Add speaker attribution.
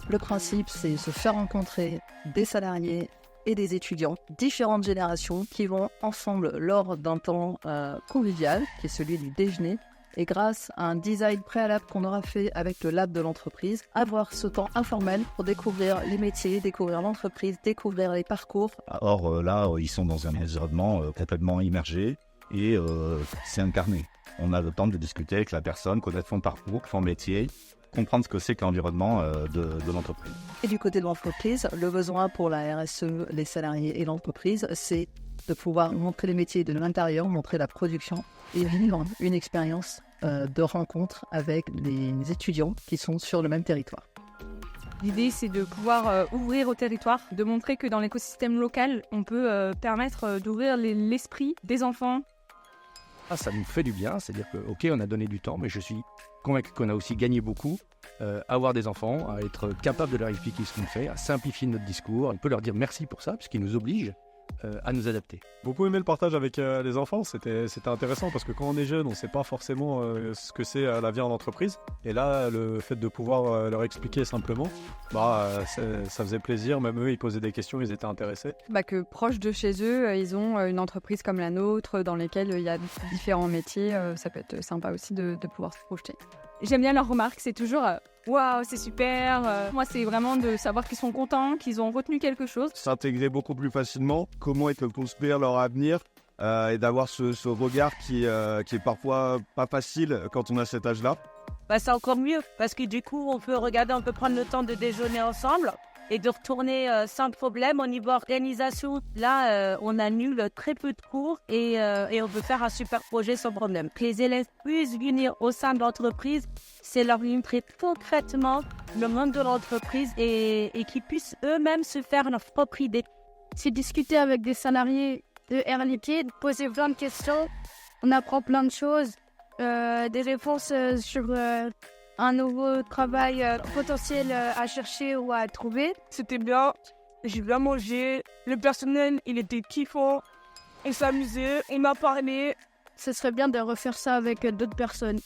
Speaker 1: Le principe, c'est se faire rencontrer des salariés et des étudiants, différentes générations qui vont ensemble lors d'un temps convivial, qui est celui du déjeuner, et grâce à un design préalable qu'on aura fait avec le lab de l'entreprise, avoir ce temps informel pour découvrir les métiers, découvrir l'entreprise, découvrir les parcours.
Speaker 2: Or là, ils sont dans un environnement complètement immergé et c'est incarné. On a le temps de discuter avec la personne, connaître son parcours, son métier, comprendre ce que c'est que l'environnement de l'entreprise.
Speaker 1: Et du côté de l'entreprise, le besoin pour la RSE, les salariés et l'entreprise, c'est de pouvoir montrer les métiers de l'intérieur, montrer la production et vivre une expérience de rencontre avec les étudiants qui sont sur le même territoire.
Speaker 3: L'idée, c'est de pouvoir ouvrir au territoire, de montrer que dans l'écosystème local, on peut permettre d'ouvrir l'esprit des enfants.
Speaker 4: Ça nous fait du bien, c'est-à-dire que, ok, on a donné du temps, mais je suis convaincu qu'on a aussi gagné beaucoup à avoir des enfants, à être capable de leur expliquer ce qu'on fait, à simplifier notre discours. On peut leur dire merci pour ça, puisqu'ils nous obligent à nous adapter.
Speaker 5: Beaucoup aimé le partage avec les enfants, c'était intéressant parce que quand on est jeune, on ne sait pas forcément ce que c'est la vie en entreprise. Et là, le fait de pouvoir leur expliquer simplement, ça faisait plaisir. Même eux, ils posaient des questions, ils étaient intéressés.
Speaker 3: Que proche de chez eux, ils ont une entreprise comme la nôtre dans laquelle il y a différents métiers. Ça peut être sympa aussi de pouvoir se projeter. J'aime bien leurs remarques, c'est toujours waouh, c'est super. Moi, c'est vraiment de savoir qu'ils sont contents, qu'ils ont retenu quelque chose.
Speaker 6: S'intégrer beaucoup plus facilement, comment ils peuvent construire leur avenir et d'avoir ce regard qui est parfois pas facile quand on a cet âge-là.
Speaker 7: C'est encore mieux parce que du coup, on peut prendre le temps de déjeuner ensemble et de retourner sans problème. Au niveau organisation, là, on annule très peu de cours et on peut faire un super projet sans problème. Que les élèves puissent venir au sein de l'entreprise, c'est leur montrer concrètement le monde de l'entreprise et qu'ils puissent eux-mêmes se faire leur propre idée.
Speaker 8: C'est discuter avec des salariés de Air Liquide, poser plein de questions, on apprend plein de choses, des réponses sur un nouveau travail potentiel à chercher ou à trouver.
Speaker 9: C'était bien, j'ai bien mangé, le personnel il était kiffant, on s'amusait, on a parlé.
Speaker 8: Ce serait bien de refaire ça avec d'autres personnes.